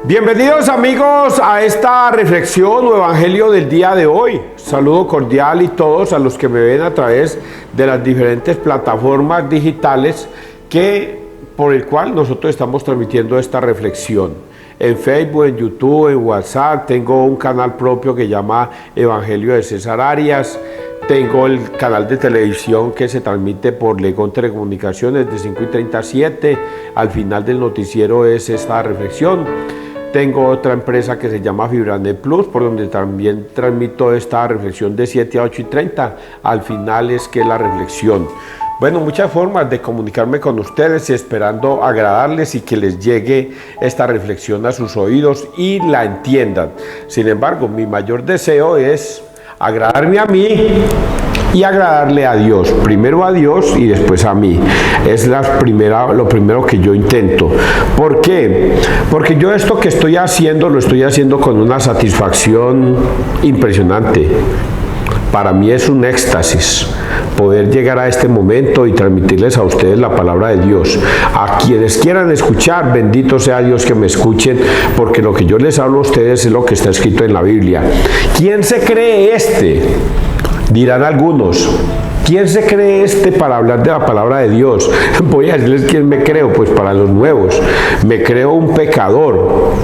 Bienvenidos amigos a esta reflexión o evangelio del día de hoy. Saludo cordial y todos a los que me ven a través de las diferentes plataformas digitales por el cual nosotros estamos transmitiendo esta reflexión. En Facebook, en YouTube, en WhatsApp, tengo un canal propio que llama Evangelio de César Arias. Tengo el canal de televisión que se transmite por Legón Telecomunicaciones de 5:30 a 7. Al final del noticiero es esta reflexión. Tengo otra empresa que se llama Fibranet Plus, por donde también transmito esta reflexión de 7 a 8:30. Al final es que la reflexión. Bueno, muchas formas de comunicarme con ustedes, esperando agradarles y que les llegue esta reflexión a sus oídos y la entiendan. Sin embargo, mi mayor deseo es agradarme a mí y agradarle a Dios, primero a Dios y después a mí. Es lo primero que yo intento. ¿Por qué? Porque yo esto que estoy haciendo, lo estoy haciendo con una satisfacción impresionante. Para mí es un éxtasis poder llegar a este momento y transmitirles a ustedes la palabra de Dios. A quienes quieran escuchar, bendito sea Dios que me escuchen, porque lo que yo les hablo a ustedes es lo que está escrito en la Biblia. ¿Quién se cree este? Dirán algunos. ¿Quién se cree este para hablar de la palabra de Dios? Voy a decirles quién me creo, pues para los nuevos. Me creo un pecador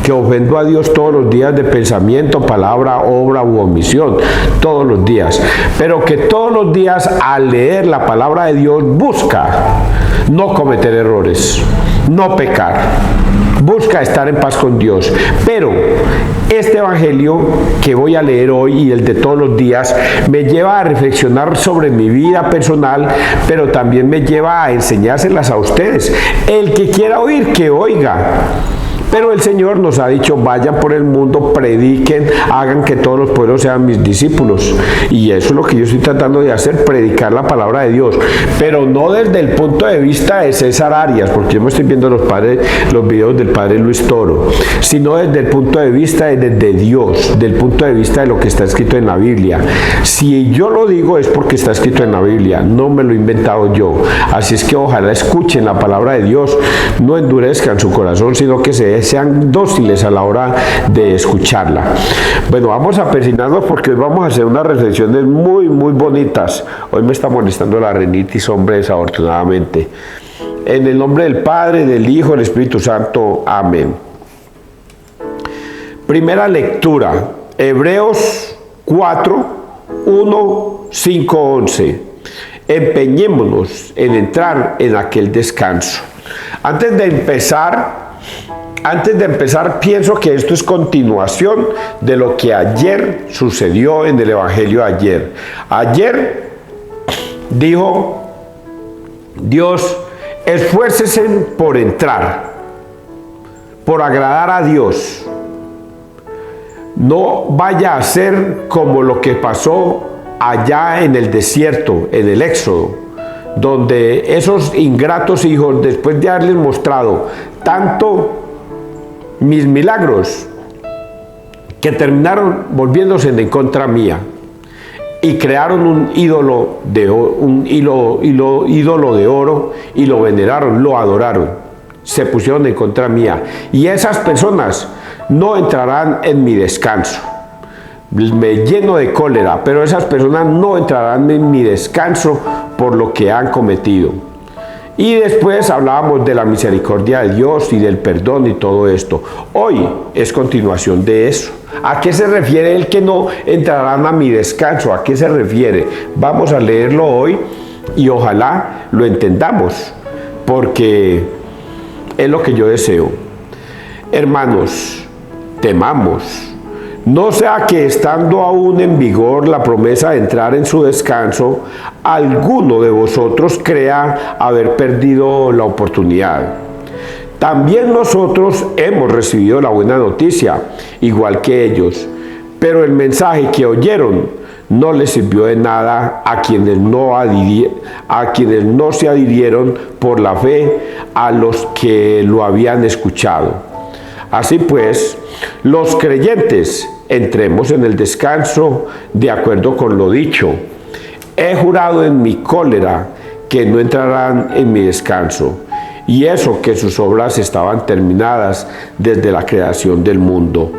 que ofendo a Dios todos los días de pensamiento, palabra, obra u omisión, todos los días, pero que todos los días al leer la palabra de Dios busca no cometer errores, no pecar, busca estar en paz con Dios. Pero este evangelio que voy a leer hoy y el de todos los días me lleva a reflexionar sobre mi vida personal, pero también me lleva a enseñárselas a ustedes. El que quiera oír, que oiga. Pero el Señor nos ha dicho, vayan por el mundo, prediquen, hagan que todos los pueblos sean mis discípulos. Y eso es lo que yo estoy tratando de hacer, predicar la palabra de Dios. Pero no desde el punto de vista de César Arias, porque yo me estoy viendo los videos del padre Luis Toro, sino desde el punto de vista de Dios, del punto de vista de lo que está escrito en la Biblia. Si yo lo digo es porque está escrito en la Biblia, no me lo he inventado yo. Así es que ojalá escuchen la palabra de Dios, no endurezcan su corazón, sino que sean dóciles a la hora de escucharla. Bueno, vamos a persignarnos porque hoy vamos a hacer unas reflexiones muy bonitas. Hoy me está molestando la rinitis, hombre, desafortunadamente. En el nombre del Padre, del Hijo, del Espíritu Santo. Amén. Primera lectura, Hebreos 4, 1, 5, 11. Empeñémonos en entrar en aquel descanso. Antes de empezar, pienso que esto es continuación de lo que ayer sucedió en el Evangelio de ayer. Ayer dijo Dios, esfuércese por entrar, por agradar a Dios. No vaya a ser como lo que pasó allá en el desierto, en el Éxodo, donde esos ingratos hijos, después de haberles mostrado tanto mis milagros, que terminaron volviéndose en contra mía y crearon un ídolo de oro y lo veneraron, lo adoraron, se pusieron en contra mía, y esas personas no entrarán en mi descanso. Me lleno de cólera, pero esas personas no entrarán en mi descanso por lo que han cometido. Y después hablábamos de la misericordia de Dios y del perdón y todo esto. Hoy es continuación de eso. ¿A qué se refiere el que no entrarán a mi descanso? ¿A qué se refiere? Vamos a leerlo hoy y ojalá lo entendamos, porque es lo que yo deseo. Hermanos, temamos. No sea que estando aún en vigor la promesa de entrar en su descanso, alguno de vosotros crea haber perdido la oportunidad. También nosotros hemos recibido la buena noticia, igual que ellos, pero el mensaje que oyeron no les sirvió de nada a quienes no se adhirieron por la fe a los que lo habían escuchado. Así pues, los creyentes entremos en el descanso de acuerdo con lo dicho. He jurado en mi cólera que no entrarán en mi descanso. y eso que sus obras estaban terminadas desde la creación del mundo.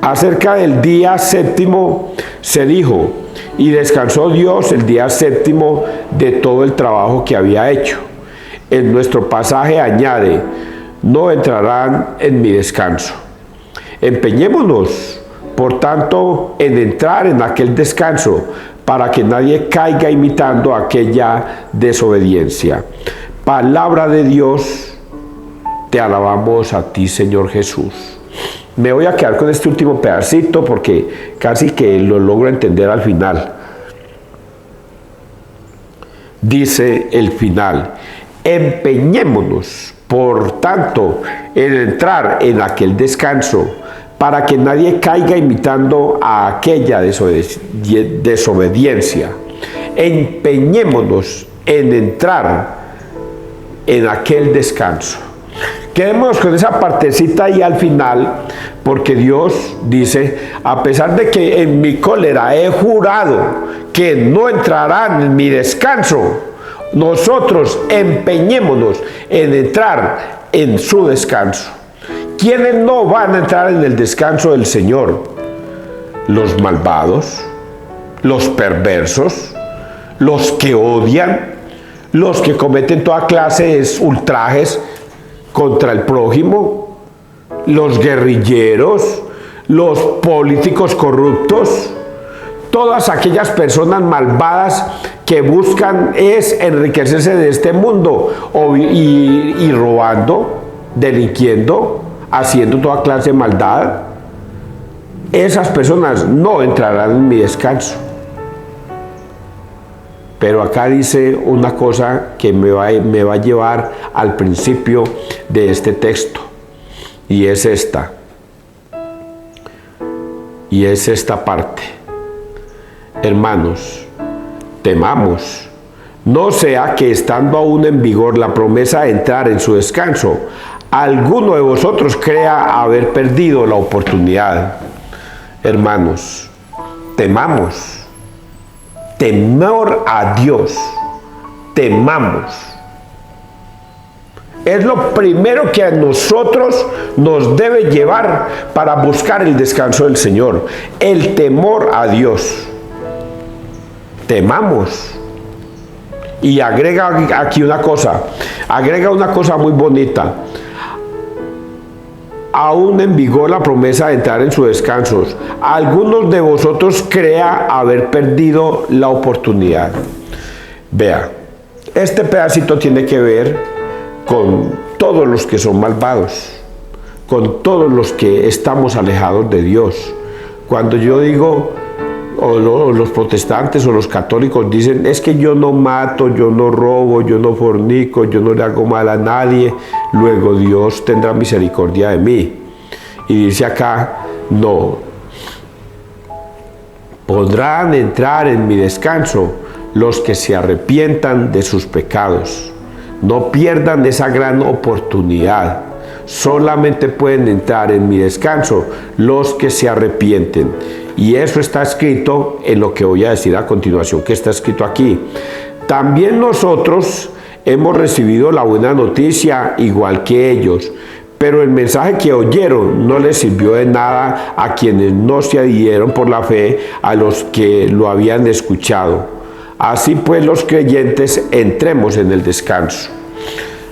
Acerca del día séptimo se dijo, y descansó Dios el día séptimo de todo el trabajo que había hecho. En nuestro pasaje añade, no entrarán en mi descanso. Empeñémonos, por tanto, en entrar en aquel descanso, para que nadie caiga imitando aquella desobediencia. Palabra de Dios, te alabamos a ti, Señor Jesús. Me voy a quedar con este último pedacito porque casi que lo logro entender al final. Dice el final, empeñémonos, por tanto, en entrar en aquel descanso, para que nadie caiga imitando a aquella desobediencia. Empeñémonos en entrar en aquel descanso. Quedémonos con esa partecita ahí al final, porque Dios dice, a pesar de que en mi cólera he jurado que no entrarán en mi descanso, nosotros empeñémonos en entrar en su descanso. ¿Quiénes no van a entrar en el descanso del Señor? Los malvados, los perversos, los que odian, los que cometen toda clase de ultrajes contra el prójimo, los guerrilleros, los políticos corruptos, todas aquellas personas malvadas que buscan es enriquecerse de este mundo y robando, delinquiendo, haciendo toda clase de maldad. Esas personas no entrarán en mi descanso. Pero acá dice una cosa que me va a llevar al principio de este texto, y es esta. Y es esta parte. Hermanos, temamos, no sea que estando aún en vigor la promesa de entrar en su descanso, alguno de vosotros crea haber perdido la oportunidad. Hermanos, temamos. Temor a Dios, temamos. Es lo primero que a nosotros nos debe llevar para buscar el descanso del Señor, el temor a Dios. Temamos. Y agrega aquí una cosa muy bonita. Aún en vigor la promesa de entrar en su descanso. Algunos de vosotros crea haber perdido la oportunidad. Vea, este pedacito tiene que ver con todos los que son malvados, con todos los que estamos alejados de Dios. Cuando yo digo, o los protestantes o los católicos dicen, es que yo no mato, yo no robo, yo no fornico, yo no le hago mal a nadie, luego Dios tendrá misericordia de mí. Y dice acá, no, podrán entrar en mi descanso los que se arrepientan de sus pecados. No pierdan esa gran oportunidad. Solamente pueden entrar en mi descanso los que se arrepienten. Y eso está escrito en lo que voy a decir a continuación, que está escrito aquí. También nosotros hemos recibido la buena noticia igual que ellos, pero el mensaje que oyeron no les sirvió de nada a quienes no se adhirieron por la fe a los que lo habían escuchado. Así pues, los creyentes entremos en el descanso.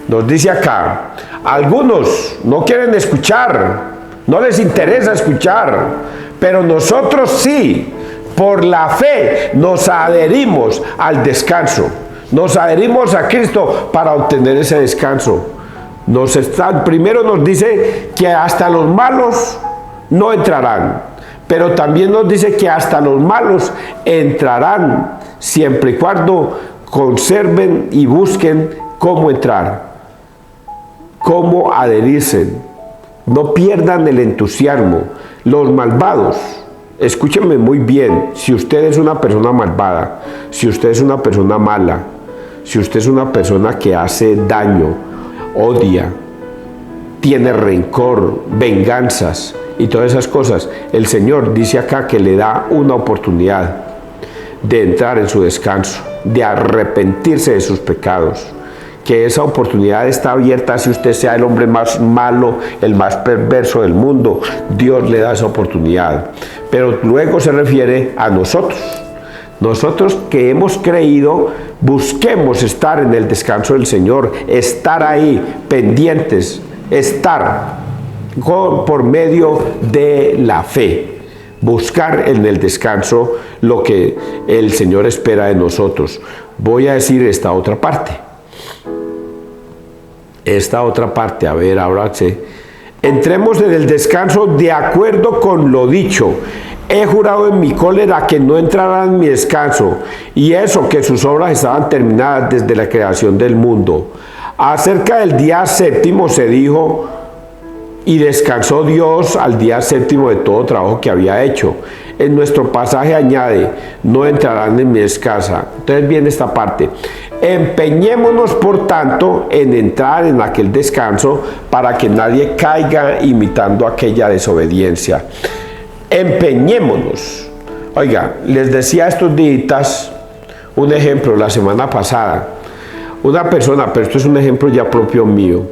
Nos dice acá, algunos no quieren escuchar, no les interesa escuchar, pero nosotros sí, por la fe, nos adherimos al descanso. Nos adherimos a Cristo para obtener ese descanso. Primero nos dice que hasta los malos no entrarán, pero también nos dice que hasta los malos entrarán, siempre y cuando conserven y busquen cómo entrar, cómo adherirse. No pierdan el entusiasmo. Los malvados, escúchenme muy bien, si usted es una persona malvada, si usted es una persona mala, si usted es una persona que hace daño, odia, tiene rencor, venganzas y todas esas cosas, el Señor dice acá que le da una oportunidad de entrar en su descanso, de arrepentirse de sus pecados, que esa oportunidad está abierta, si usted sea el hombre más malo, el más perverso del mundo, Dios le da esa oportunidad. Pero luego se refiere a nosotros. Nosotros que hemos creído, busquemos estar en el descanso del Señor, estar ahí, pendientes, estar por medio de la fe. Buscar en el descanso lo que el Señor espera de nosotros. Voy a decir esta otra parte. Esta otra parte, a ver, ahora sí. Entremos en el descanso de acuerdo con lo dicho. He jurado en mi cólera que no entrarán en mi descanso, y eso que sus obras estaban terminadas desde la creación del mundo. Acerca del día séptimo se dijo, y descansó Dios al día séptimo de todo trabajo que había hecho. En nuestro pasaje añade, no entrarán en mi descanso. Entonces viene esta parte. Empeñémonos, por tanto, en entrar en aquel descanso para que nadie caiga imitando aquella desobediencia. Empeñémonos. Oiga, les decía estos días un ejemplo la semana pasada. Una persona, pero esto es un ejemplo ya propio mío,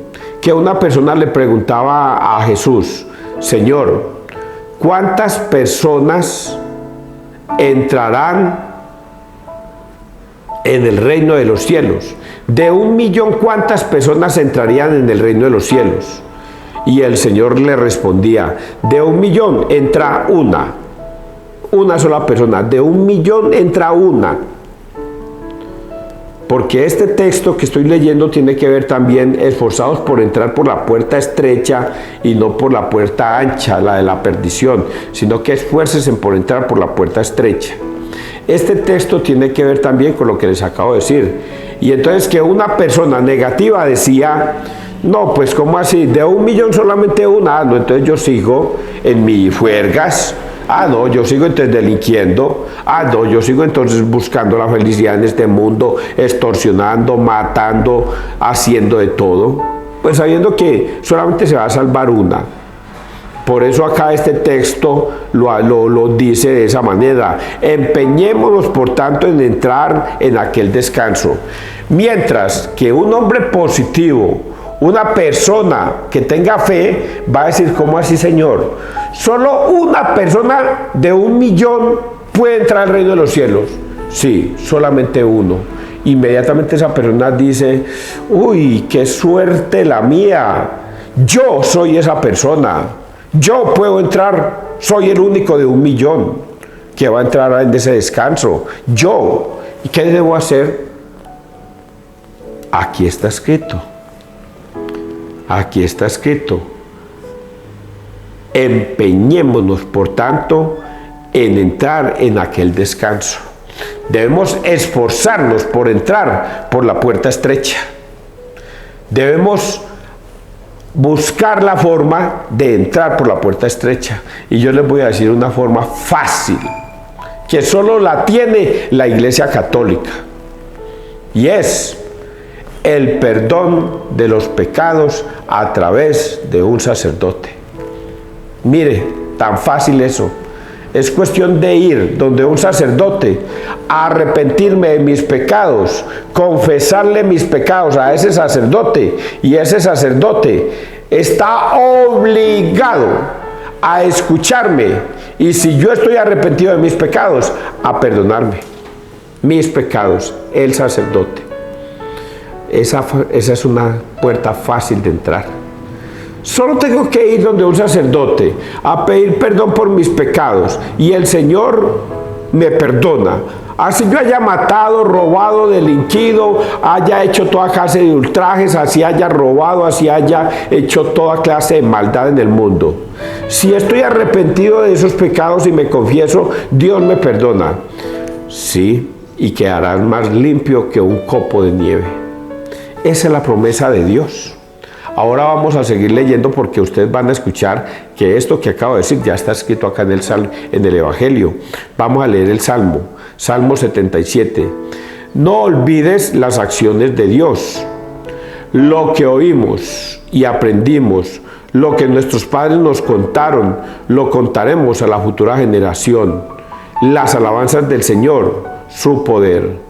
que una persona le preguntaba a Jesús, Señor, ¿cuántas personas entrarán en el reino de los cielos? De 1.000.000, ¿cuántas personas entrarían en el reino de los cielos? Y el Señor le respondía, de 1.000.000 entra una sola persona, de 1.000.000 entra una. Porque este texto que estoy leyendo tiene que ver también, esforzados por entrar por la puerta estrecha y no por la puerta ancha, la de la perdición, sino que esfuércense por entrar por la puerta estrecha. Este texto tiene que ver también con lo que les acabo de decir. Y entonces que una persona negativa decía, no, pues ¿cómo así? De 1.000.000 solamente una. No, entonces yo sigo en mis fuergas. No, yo sigo entonces delinquiendo. No, yo sigo entonces buscando la felicidad en este mundo, extorsionando, matando, haciendo de todo. Pues sabiendo que solamente se va a salvar una. Por eso acá este texto lo dice de esa manera. Empeñémonos, por tanto, en entrar en aquel descanso. Mientras que un hombre positivo, una persona que tenga fe, va a decir, ¿cómo así, Señor? Solo una persona de 1.000.000 puede entrar al reino de los cielos. Sí, solamente uno. Inmediatamente esa persona dice, uy, qué suerte la mía. Yo soy esa persona. Yo puedo entrar, soy el único de 1.000.000 que va a entrar en ese descanso. Yo. ¿Y qué debo hacer? Aquí está escrito. Aquí está escrito. Empeñémonos, por tanto, en entrar en aquel descanso. Debemos esforzarnos por entrar por la puerta estrecha. Debemos buscar la forma de entrar por la puerta estrecha. Y yo les voy a decir una forma fácil, que solo la tiene la Iglesia Católica. Y es el perdón de los pecados a través de un sacerdote. Mire, tan fácil eso. Es cuestión de ir donde un sacerdote, a arrepentirme de mis pecados, confesarle mis pecados a ese sacerdote, y ese sacerdote está obligado a escucharme, y si yo estoy arrepentido de mis pecados, a perdonarme mis pecados, el sacerdote. Esa es una puerta fácil de entrar. Solo tengo que ir donde un sacerdote a pedir perdón por mis pecados, y el Señor me perdona. Así yo haya matado, robado, delinquido, haya hecho toda clase de ultrajes, así haya robado, así haya hecho toda clase de maldad en el mundo. Si estoy arrepentido de esos pecados y me confieso, Dios me perdona. Sí, y quedarás más limpio que un copo de nieve. Esa es la promesa de Dios. Ahora vamos a seguir leyendo, porque ustedes van a escuchar que esto que acabo de decir ya está escrito acá en el Evangelio. Vamos a leer el Salmo, Salmo 77. No olvides las acciones de Dios, lo que oímos y aprendimos, lo que nuestros padres nos contaron, lo contaremos a la futura generación. Las alabanzas del Señor, su poder.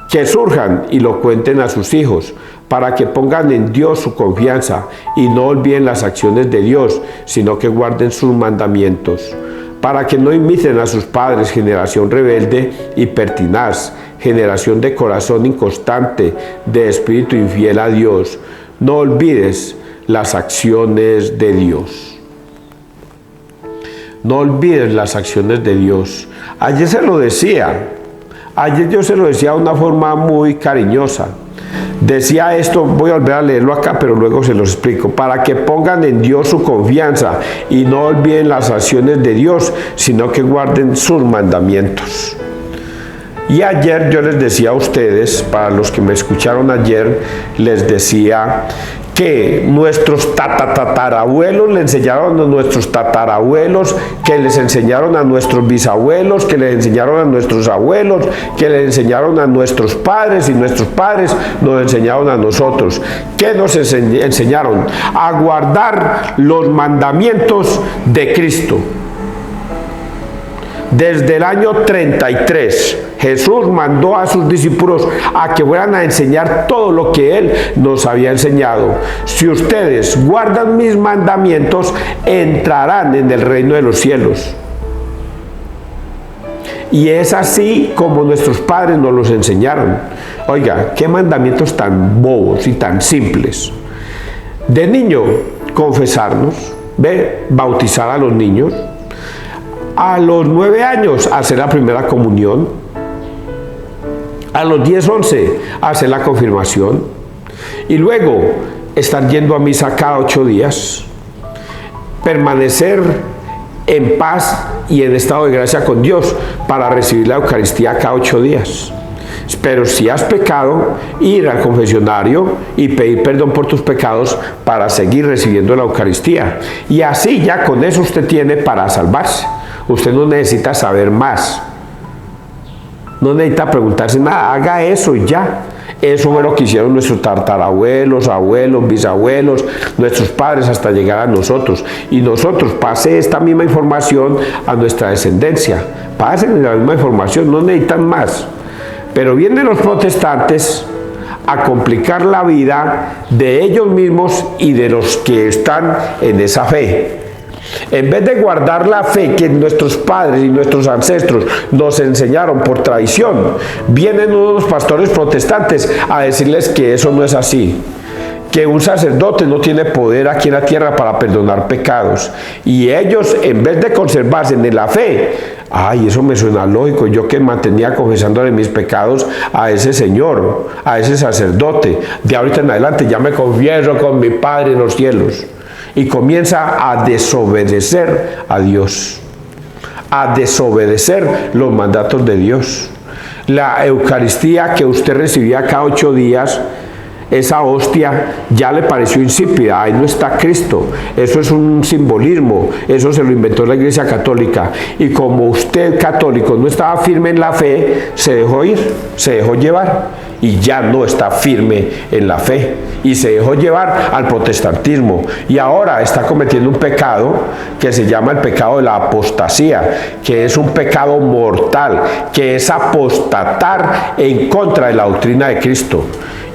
Que surjan y lo cuenten a sus hijos, para que pongan en Dios su confianza y no olviden las acciones de Dios, sino que guarden sus mandamientos, para que no imiten a sus padres, generación rebelde y pertinaz, generación de corazón inconstante, de espíritu infiel a Dios. No olvides las acciones de Dios. No olvides las acciones de Dios. Ayer se lo decía. Ayer yo se lo decía de una forma muy cariñosa. Decía esto, voy a volver a leerlo acá, pero luego se los explico. Para que pongan en Dios su confianza y no olviden las acciones de Dios, sino que guarden sus mandamientos. Y ayer yo les decía a ustedes, para los que me escucharon ayer, les decía que nuestros tatarabuelos le enseñaron a nuestros tatarabuelos, que les enseñaron a nuestros bisabuelos, que les enseñaron a nuestros abuelos, que les enseñaron a nuestros padres, y nuestros padres nos enseñaron a nosotros. ¿Qué nos enseñaron? A guardar los mandamientos de Cristo. Desde el año 33, Jesús mandó a sus discípulos a que fueran a enseñar todo lo que Él nos había enseñado. Si ustedes guardan mis mandamientos, entrarán en el reino de los cielos. Y es así como nuestros padres nos los enseñaron. Oiga, qué mandamientos tan bobos y tan simples. De niño, confesarnos, bautizar a los niños. A los 9 años, hacer la primera comunión. A los 10, 11, hacer la confirmación. Y luego, estar yendo a misa cada 8 días. Permanecer en paz y en estado de gracia con Dios para recibir la Eucaristía cada 8 días. Pero si has pecado, ir al confesionario y pedir perdón por tus pecados para seguir recibiendo la Eucaristía. Y así ya con eso usted tiene para salvarse. Usted no necesita saber más. No necesita preguntarse nada. Haga eso y ya. Eso fue lo que hicieron nuestros tatarabuelos, abuelos, bisabuelos, nuestros padres hasta llegar a nosotros. Y nosotros pase esta misma información a nuestra descendencia. Pasen la misma información, no necesitan más. Pero vienen los protestantes a complicar la vida de ellos mismos y de los que están en esa fe. En vez de guardar la fe que nuestros padres y nuestros ancestros nos enseñaron por tradición, vienen unos pastores protestantes a decirles que eso no es así, que un sacerdote no tiene poder aquí en la tierra para perdonar pecados. Y ellos, en vez de conservarse en la fe, ay, eso me suena lógico, yo que mantenía confesándole mis pecados a ese señor, a ese sacerdote, de ahorita en adelante ya me confieso con mi Padre en los cielos. Y comienza a desobedecer a Dios, a desobedecer los mandatos de Dios. La Eucaristía que usted recibía cada 8 días, esa hostia ya le pareció insípida, ahí no está Cristo, eso es un simbolismo, eso se lo inventó la Iglesia Católica. Y como usted católico no estaba firme en la fe, se dejó ir, se dejó llevar y ya no está firme en la fe y se dejó llevar al protestantismo y ahora está cometiendo un pecado que se llama el pecado de la apostasía, que es un pecado mortal, que es apostatar en contra de la doctrina de Cristo.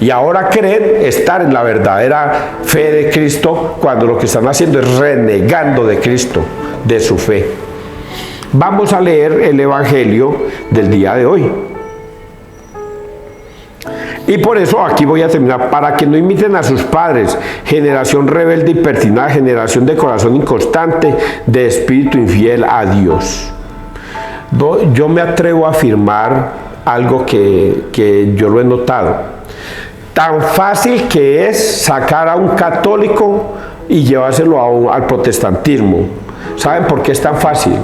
Y ahora creen estar en la verdadera fe de Cristo cuando lo que están haciendo es renegando de Cristo, de su fe. Vamos a leer el Evangelio del día de hoy. Y por eso aquí voy a terminar. Para que no imiten a sus padres, generación rebelde y pertinaz, generación de corazón inconstante, de espíritu infiel a Dios. Yo me atrevo a afirmar algo que yo lo he notado. Tan fácil que es sacar a un católico y llevárselo al protestantismo. ¿Saben por qué es tan fácil?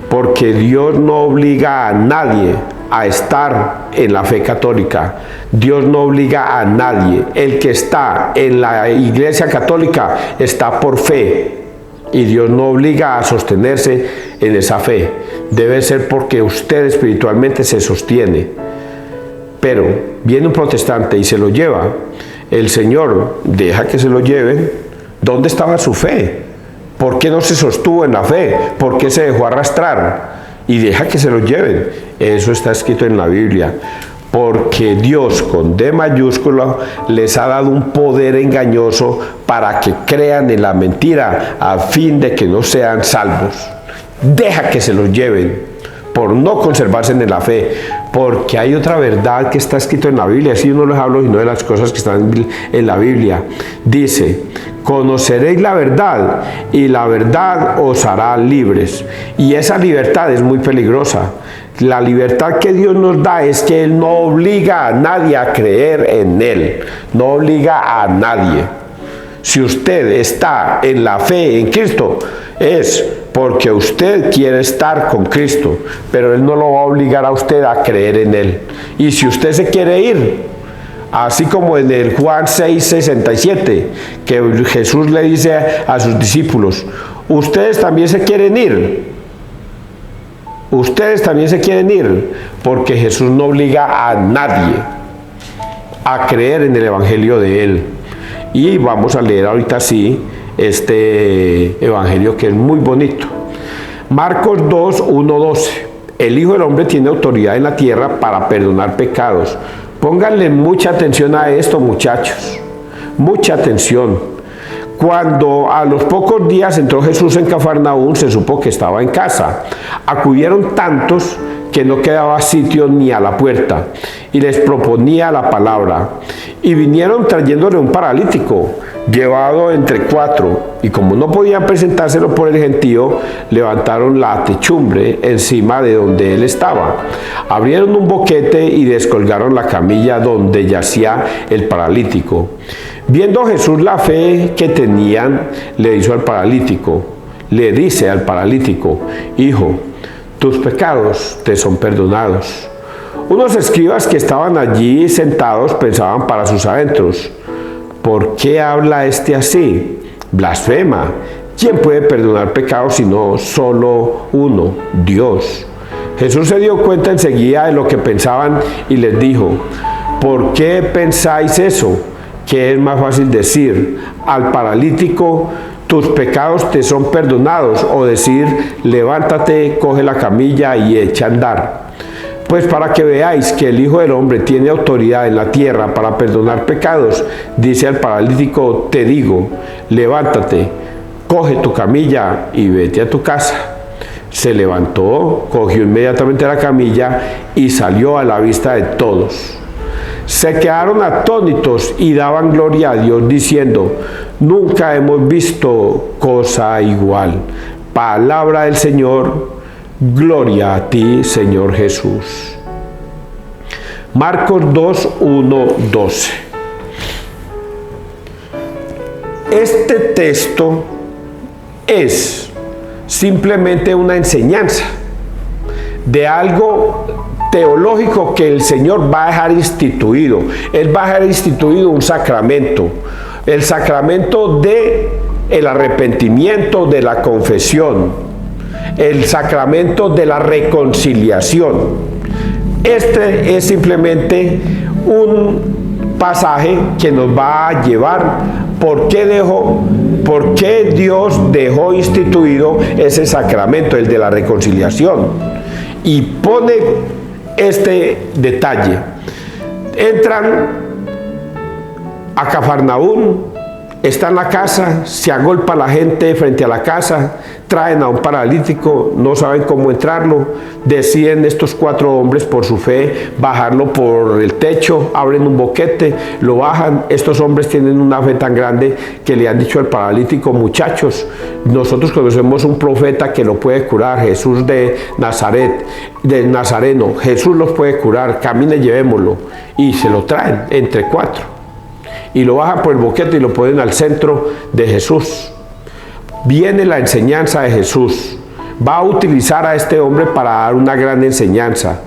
Porque Dios no obliga a nadie a estar en la fe católica. Dios no obliga a nadie. El que está en la Iglesia Católica está por fe. Y Dios no obliga a sostenerse en esa fe. Debe ser porque usted espiritualmente se sostiene. Pero viene un protestante y se lo lleva, el Señor deja que se lo lleven. ¿Dónde estaba su fe? ¿Por qué no se sostuvo en la fe? ¿Por qué se dejó arrastrar? Y deja que se lo lleven. Eso está escrito en la Biblia. porque Dios con D mayúscula les ha dado un poder engañoso para que crean en la mentira a fin de que no sean salvos. Deja que se los lleven por no conservarse en la fe, porque hay otra verdad que está escrito en la Biblia. Así yo no les hablo sino de las cosas que están en la Biblia. Dice: conoceréis la verdad y la verdad os hará libres. Y esa libertad es muy peligrosa. La libertad que Dios nos da es que Él no obliga a nadie a creer en Él, no obliga a nadie. Si usted está en la fe en Cristo, es porque usted quiere estar con Cristo, pero Él no lo va a obligar a usted a creer en Él. Y si usted se quiere ir, así como en el Juan 6:67, que Jesús le dice a sus discípulos: ustedes también se quieren ir. Ustedes también se quieren ir, porque Jesús no obliga a nadie a creer en el Evangelio de Él. Y vamos a leer ahorita sí este Evangelio que es muy bonito. Marcos 2:1-12. El Hijo del Hombre tiene autoridad en la tierra para perdonar pecados. Pónganle mucha atención a esto, muchachos. Mucha atención. Cuando a los pocos días entró Jesús en Cafarnaúm, se supo que estaba en casa. Acudieron tantos que no quedaba sitio ni a la puerta, y les proponía la palabra. Y vinieron trayéndole un paralítico, llevado entre 4, y como no podían presentárselo por el gentío, levantaron la techumbre encima de donde él estaba. Abrieron un boquete y descolgaron la camilla donde yacía el paralítico. Viendo Jesús la fe que tenían, le dice al paralítico: hijo, tus pecados te son perdonados. Unos escribas que estaban allí sentados pensaban para sus adentros: ¿por qué habla este así? Blasfema. ¿Quién puede perdonar pecados sino solo uno, Dios? Jesús se dio cuenta enseguida de lo que pensaban y les dijo: ¿por qué pensáis eso? Que es más fácil decir al paralítico: tus pecados te son perdonados, o decir: levántate, coge la camilla y echa a andar. Pues para que veáis que el Hijo del Hombre tiene autoridad en la tierra para perdonar pecados, dice al paralítico: te digo, levántate, coge tu camilla y vete a tu casa. Se levantó, cogió inmediatamente la camilla y salió a la vista de todos. Se quedaron atónitos y daban gloria a Dios diciendo: nunca hemos visto cosa igual. Palabra del Señor. Gloria a ti, Señor Jesús. Marcos 2:1-12. Este texto es simplemente una enseñanza de algo teológico que el Señor va a dejar instituido. Él va a dejar instituido un sacramento, el sacramento de el arrepentimiento, de la confesión, el sacramento de la reconciliación. Este es simplemente un pasaje que nos va a llevar por qué Dios dejó instituido ese sacramento, el de la reconciliación, y pone este detalle. Entran a Cafarnaúm, está en la casa, se agolpa la gente frente a la casa, traen a un paralítico, no saben cómo entrarlo, deciden estos 4 hombres por su fe bajarlo por el techo, abren un boquete, lo bajan. Estos hombres tienen una fe tan grande que le han dicho al paralítico: muchachos, nosotros conocemos un profeta que lo puede curar, Jesús de Nazaret, del Nazareno, Jesús los puede curar, camine, llevémoslo. Y se lo traen entre 4 y lo bajan por el boquete y lo ponen al centro de Jesús. Viene la enseñanza de Jesús. Va a utilizar a este hombre para dar una gran enseñanza.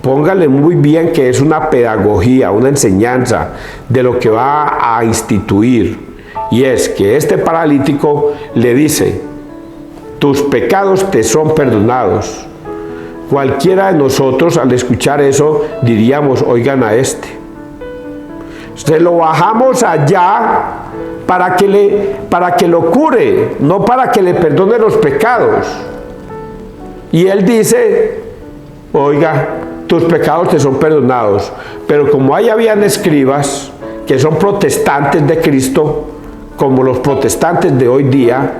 Póngale muy bien que es una pedagogía, una enseñanza de lo que va a instituir. Y es que este paralítico le dice: tus pecados te son perdonados. Cualquiera de nosotros al escuchar eso diríamos: oigan a este. Se lo bajamos allá para que lo cure, no para que le perdone los pecados. Y él dice: oiga, tus pecados te son perdonados. Pero como ahí habían escribas que son protestantes de Cristo, como los protestantes de hoy día,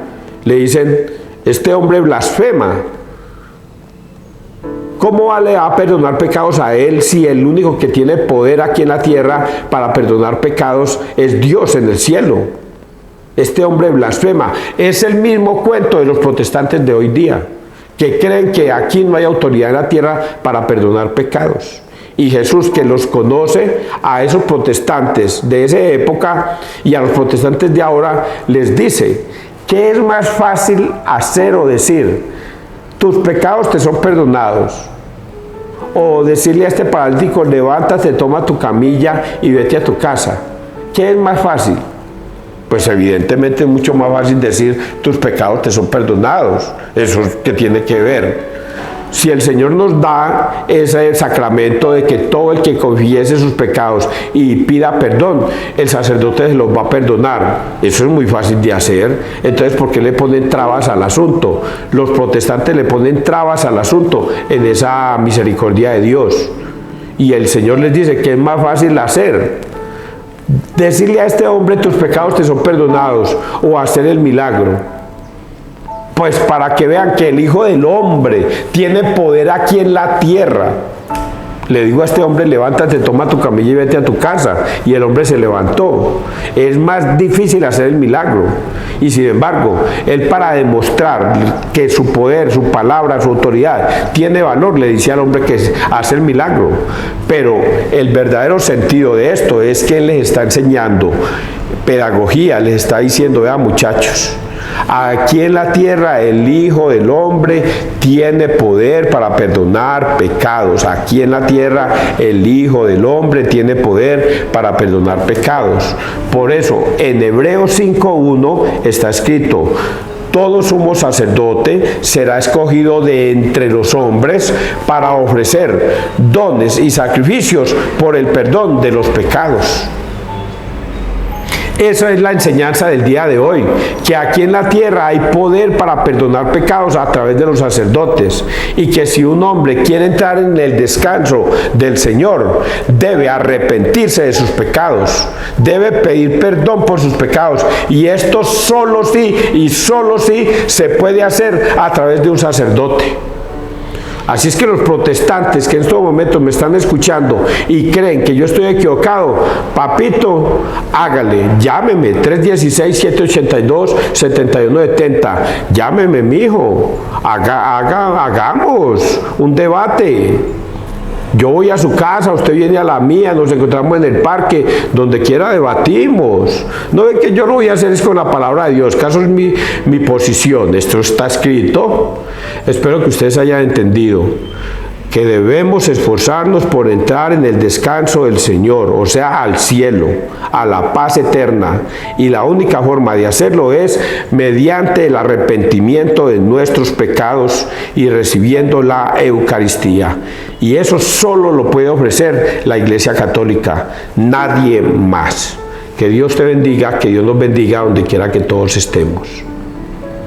le dicen, este hombre blasfema. ¿Cómo le va a perdonar pecados a él si el único que tiene poder aquí en la tierra para perdonar pecados es Dios en el cielo? Este hombre blasfema. Es el mismo cuento de los protestantes de hoy día, que creen que aquí no hay autoridad en la tierra para perdonar pecados. Y Jesús, que los conoce a esos protestantes de esa época y a los protestantes de ahora, les dice, ¿qué es más fácil hacer o decir? Tus pecados te son perdonados. O decirle a este paralítico, levántate, toma tu camilla y vete a tu casa. ¿Qué es más fácil? Pues evidentemente es mucho más fácil decir, tus pecados te son perdonados. Eso es que tiene que ver. Si el Señor nos da ese sacramento de que todo el que confiese sus pecados y pida perdón, el sacerdote se los va a perdonar. Eso es muy fácil de hacer. Entonces, ¿por qué le ponen trabas al asunto? Los protestantes le ponen trabas al asunto en esa misericordia de Dios. Y el Señor les dice que es más fácil hacer. Decirle a este hombre, tus pecados te son perdonados, o hacer el milagro. Pues para que vean que el Hijo del Hombre tiene poder aquí en la tierra. Le digo a este hombre, levántate, toma tu camilla y vete a tu casa. Y el hombre se levantó. Es más difícil hacer el milagro. Y sin embargo, él, para demostrar que su poder, su palabra, su autoridad tiene valor, le dice al hombre que hace el milagro. Pero el verdadero sentido de esto es que él les está enseñando pedagogía, les está diciendo, vean muchachos, aquí en la tierra el Hijo del Hombre tiene poder para perdonar pecados. Aquí en la tierra el Hijo del Hombre tiene poder para perdonar pecados. Por eso en Hebreos 5:1 está escrito, todo sumo sacerdote será escogido de entre los hombres para ofrecer dones y sacrificios por el perdón de los pecados. Esa es la enseñanza del día de hoy, que aquí en la tierra hay poder para perdonar pecados a través de los sacerdotes, y que si un hombre quiere entrar en el descanso del Señor, debe arrepentirse de sus pecados, debe pedir perdón por sus pecados, y esto solo sí y solo sí se puede hacer a través de un sacerdote. Así es que los protestantes que en estos momentos me están escuchando y creen que yo estoy equivocado, papito, hágale, llámeme, 316-782-7170, llámeme, mijo, hagamos un debate. Yo voy a su casa, usted viene a la mía, nos encontramos en el parque, donde quiera debatimos. No ve que yo lo voy a hacer es con la palabra de Dios, caso es mi posición, esto está escrito. Espero que ustedes hayan entendido que debemos esforzarnos por entrar en el descanso del Señor, o sea, al cielo, a la paz eterna, y la única forma de hacerlo es mediante el arrepentimiento de nuestros pecados y recibiendo la Eucaristía. Y eso solo lo puede ofrecer la Iglesia Católica, nadie más. Que Dios te bendiga, que Dios nos bendiga donde quiera que todos estemos.